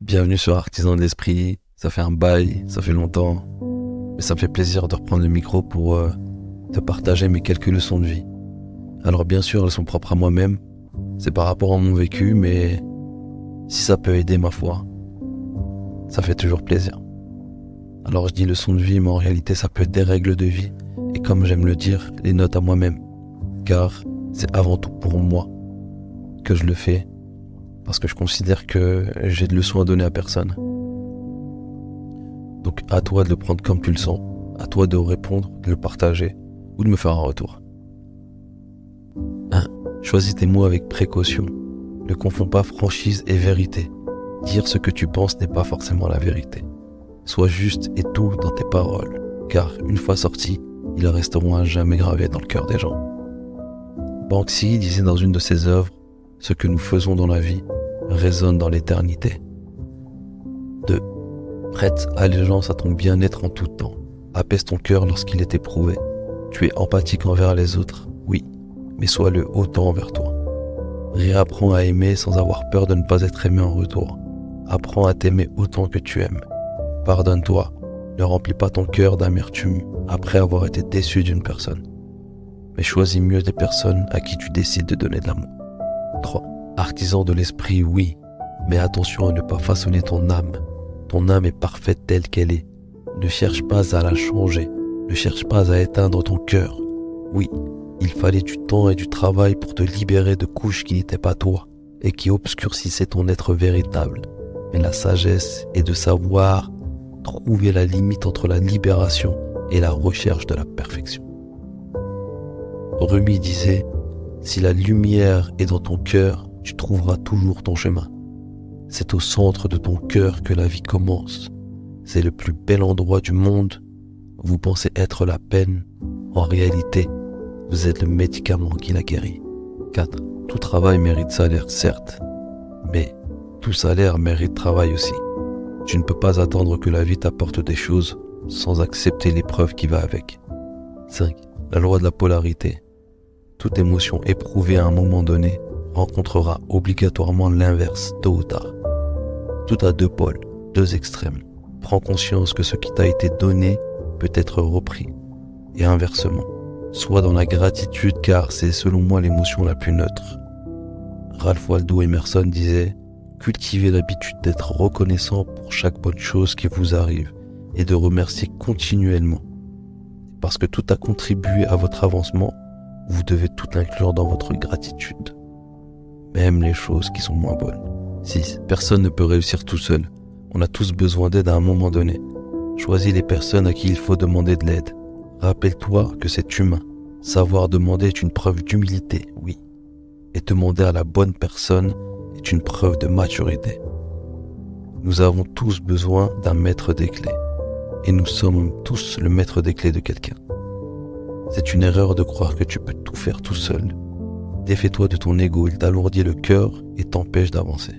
Bienvenue sur Artisan de l'Esprit, ça fait un bail, ça fait longtemps, mais ça me fait plaisir de reprendre le micro pour te partager mes quelques leçons de vie. Alors bien sûr, elles sont propres à moi-même, c'est par rapport à mon vécu, mais si ça peut aider ma foi, ça fait toujours plaisir. Alors je dis leçons de vie, mais en réalité ça peut être des règles de vie, et comme j'aime le dire, les notes à moi-même, car c'est avant tout pour moi que je le fais, parce que je considère que j'ai de leçons à donner à personne. Donc à toi de le prendre comme tu le sens, à toi de répondre, de le partager ou de me faire un retour. 1. Choisis tes mots avec précaution. Ne confonds pas franchise et vérité. Dire ce que tu penses n'est pas forcément la vérité. Sois juste et doux dans tes paroles, car une fois sortis, ils resteront à jamais gravés dans le cœur des gens. Banksy disait dans une de ses œuvres, ce que nous faisons dans la vie résonne dans l'éternité. 2. Prête allégeance à ton bien-être en tout temps. Apaise ton cœur lorsqu'il est éprouvé. Tu es empathique envers les autres, oui, mais sois-le autant envers toi. Réapprends à aimer sans avoir peur de ne pas être aimé en retour. Apprends à t'aimer autant que tu aimes. Pardonne-toi. Ne remplis pas ton cœur d'amertume après avoir été déçu d'une personne. Mais choisis mieux des personnes à qui tu décides de donner de l'amour. 3. Artisan de l'esprit, oui, mais attention à ne pas façonner ton âme. Ton âme est parfaite telle qu'elle est. Ne cherche pas à la changer. Ne cherche pas à éteindre ton cœur. Oui, il fallait du temps et du travail pour te libérer de couches qui n'étaient pas toi et qui obscurcissaient ton être véritable. Mais la sagesse est de savoir trouver la limite entre la libération et la recherche de la perfection. Rumi disait, si la lumière est dans ton cœur, tu trouveras toujours ton chemin. C'est au centre de ton cœur que la vie commence. C'est le plus bel endroit du monde. Vous pensez être la peine. En réalité, vous êtes le médicament qui la guérit. 4. Tout travail mérite salaire, certes. Mais tout salaire mérite travail aussi. Tu ne peux pas attendre que la vie t'apporte des choses sans accepter l'épreuve qui va avec. 5. La loi de la polarité. Toute émotion éprouvée à un moment donné rencontrera obligatoirement l'inverse tôt ou tard. Tout a deux pôles, deux extrêmes. Prends conscience que ce qui t'a été donné peut être repris. Et inversement, sois dans la gratitude car c'est selon moi l'émotion la plus neutre. Ralph Waldo Emerson disait « Cultivez l'habitude d'être reconnaissant pour chaque bonne chose qui vous arrive et de remercier continuellement. Parce que tout a contribué à votre avancement, vous devez tout inclure dans votre gratitude. Même les choses qui sont moins bonnes. » 6. Personne ne peut réussir tout seul. On a tous besoin d'aide à un moment donné. Choisis les personnes à qui il faut demander de l'aide. Rappelle-toi que c'est humain. Savoir demander est une preuve d'humilité, oui. Et demander à la bonne personne est une preuve de maturité. Nous avons tous besoin d'un maître des clés. Et nous sommes tous le maître des clés de quelqu'un. C'est une erreur de croire que tu peux tout faire tout seul. Défais-toi de ton ego, il t'alourdit le cœur et t'empêche d'avancer.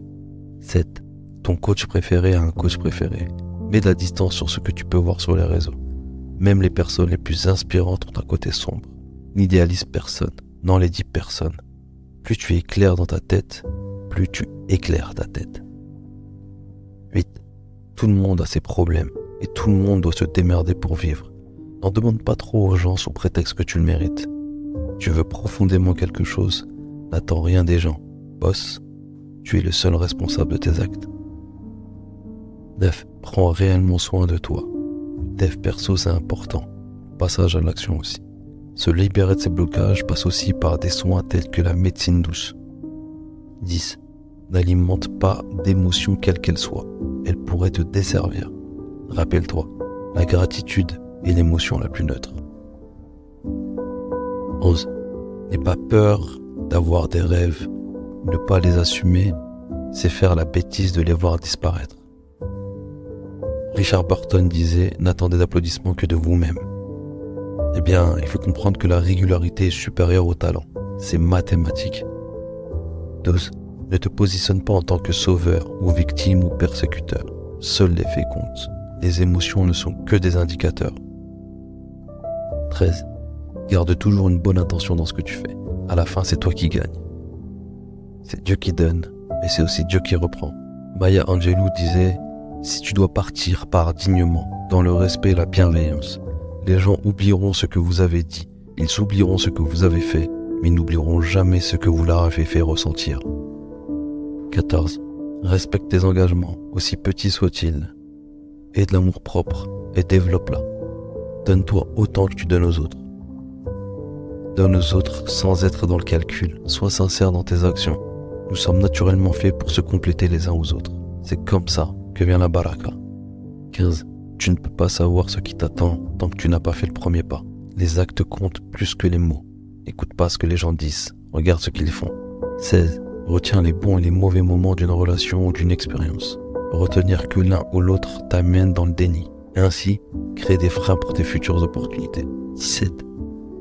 7. Ton coach préféré a un coach préféré. Mets de la distance sur ce que tu peux voir sur les réseaux. Même les personnes les plus inspirantes ont un côté sombre. N'idéalise personne, n'enlaidis personne. Plus tu es clair dans ta tête, plus tu éclaires ta tête. 8. Tout le monde a ses problèmes et tout le monde doit se démerder pour vivre. N'en demande pas trop aux gens sous prétexte que tu le mérites. Tu veux profondément quelque chose, n'attends rien des gens. Boss, tu es le seul responsable de tes actes. 9. Prends réellement soin de toi. Le dev perso, c'est important. Passage à l'action aussi. Se libérer de ces blocages passe aussi par des soins tels que la médecine douce. 10. N'alimente pas d'émotions quelles qu'elles soient. Elles pourraient te desservir. Rappelle-toi, la gratitude est l'émotion la plus neutre. 11. N'aie pas peur d'avoir des rêves. Ne pas les assumer, c'est faire la bêtise de les voir disparaître. Richard Burton disait « N'attendez d'applaudissements que de vous-même ». Eh bien, il faut comprendre que la régularité est supérieure au talent. C'est mathématique. 12. Ne te positionne pas en tant que sauveur ou victime ou persécuteur. Seuls les faits comptent. Les émotions ne sont que des indicateurs. 13. Garde toujours une bonne intention dans ce que tu fais. À la fin, c'est toi qui gagnes. C'est Dieu qui donne, mais c'est aussi Dieu qui reprend. Maya Angelou disait « Si tu dois partir, pars dignement, dans le respect et la bienveillance. Les gens oublieront ce que vous avez dit, ils oublieront ce que vous avez fait, mais ils n'oublieront jamais ce que vous leur avez fait ressentir. » 14. Respecte tes engagements, aussi petits soient-ils. Aie de l'amour propre et développe-la. Donne-toi autant que tu donnes aux autres. Donne aux autres sans être dans le calcul, sois sincère dans tes actions. Nous sommes naturellement faits pour se compléter les uns aux autres. C'est comme ça que vient la baraka. 15. Tu ne peux pas savoir ce qui t'attend tant que tu n'as pas fait le premier pas. Les actes comptent plus que les mots. N'écoute pas ce que les gens disent, regarde ce qu'ils font. 16. Retiens les bons et les mauvais moments d'une relation ou d'une expérience. Retenir que l'un ou l'autre t'amène dans le déni. Et ainsi, créer des freins pour tes futures opportunités. 17.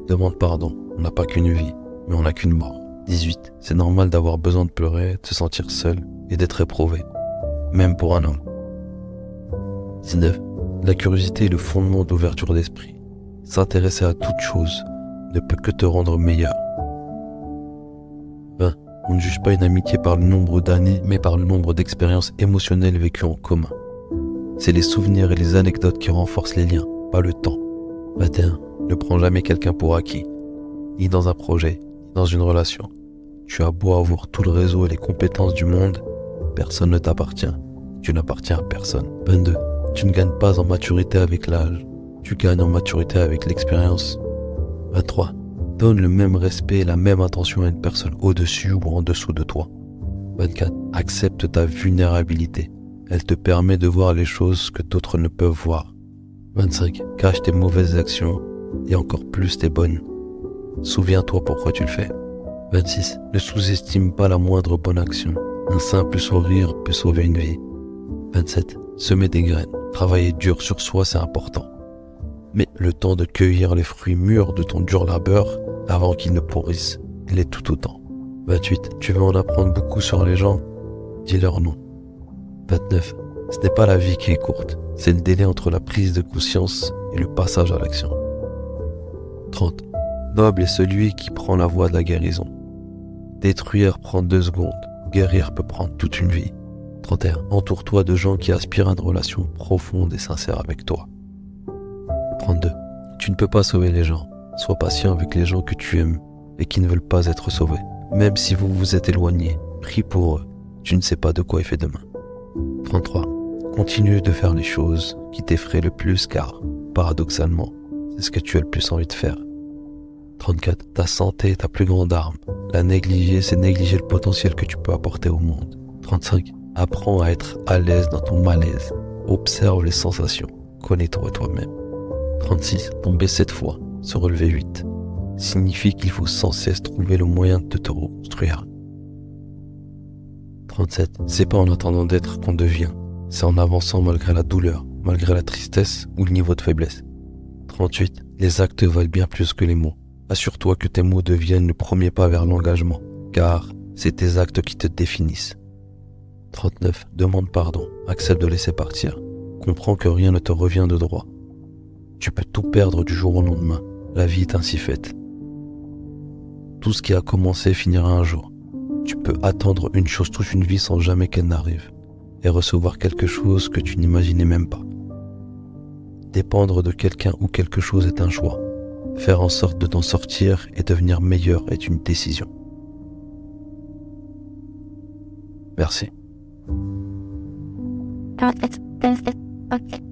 Demande pardon. On n'a pas qu'une vie, mais on n'a qu'une mort. 18. C'est normal d'avoir besoin de pleurer, de se sentir seul et d'être éprouvé. Même pour un homme. 19. La curiosité est le fondement d'ouverture d'esprit. S'intéresser à toute chose ne peut que te rendre meilleur. 20. On ne juge pas une amitié par le nombre d'années, mais par le nombre d'expériences émotionnelles vécues en commun. C'est les souvenirs et les anecdotes qui renforcent les liens, pas le temps. 21. Ne prends jamais quelqu'un pour acquis, ni dans un projet, ni dans une relation. Tu as beau avoir tout le réseau et les compétences du monde, personne ne t'appartient. Tu n'appartiens à personne. 22. Tu ne gagnes pas en maturité avec l'âge, tu gagnes en maturité avec l'expérience. 23. Donne le même respect et la même attention à une personne au-dessus ou en dessous de toi. 24. Accepte ta vulnérabilité. Elle te permet de voir les choses que d'autres ne peuvent voir. 25. Cache tes mauvaises actions et encore plus tes bonnes. Souviens-toi pourquoi tu le fais. 26. Ne sous-estime pas la moindre bonne action. Un simple sourire peut sauver une vie. 27. Semer des graines. Travailler dur sur soi, c'est important. Mais le temps de cueillir les fruits mûrs de ton dur labeur avant qu'ils ne pourrissent, il est tout autant. 28. Tu veux en apprendre beaucoup sur les gens? Dis-leur non. 29. Ce n'est pas la vie qui est courte, c'est le délai entre la prise de conscience et le passage à l'action. 30. Noble est celui qui prend la voie de la guérison. Détruire prend 2 secondes, guérir peut prendre toute une vie. 31. Entoure-toi de gens qui aspirent à une relation profonde et sincère avec toi. 32. Tu ne peux pas sauver les gens. Sois patient avec les gens que tu aimes et qui ne veulent pas être sauvés. Même si vous vous êtes éloignés, prie pour eux. Tu ne sais pas de quoi est fait demain. 33. Continue de faire les choses qui t'effraient le plus car, paradoxalement, c'est ce que tu as le plus envie de faire. 34. Ta santé est ta plus grande arme. La négliger, c'est négliger le potentiel que tu peux apporter au monde. 35. Apprends à être à l'aise dans ton malaise. Observe les sensations. Connais-toi toi-même. 36. Tomber 7 fois, se relever 8. Signifie qu'il faut sans cesse trouver le moyen de te reconstruire. 37. C'est pas en attendant d'être qu'on devient. C'est en avançant malgré la douleur, malgré la tristesse ou le niveau de faiblesse. 38. Les actes valent bien plus que les mots. Assure-toi que tes mots deviennent le premier pas vers l'engagement, car c'est tes actes qui te définissent. 39. Demande pardon, accepte de laisser partir. Comprends que rien ne te revient de droit. Tu peux tout perdre du jour au lendemain. La vie est ainsi faite. Tout ce qui a commencé finira un jour. Tu peux attendre une chose toute une vie sans jamais qu'elle n'arrive et recevoir quelque chose que tu n'imaginais même pas. Dépendre de quelqu'un ou quelque chose est un choix. Faire en sorte de t'en sortir et devenir meilleur est une décision. Merci. Okay.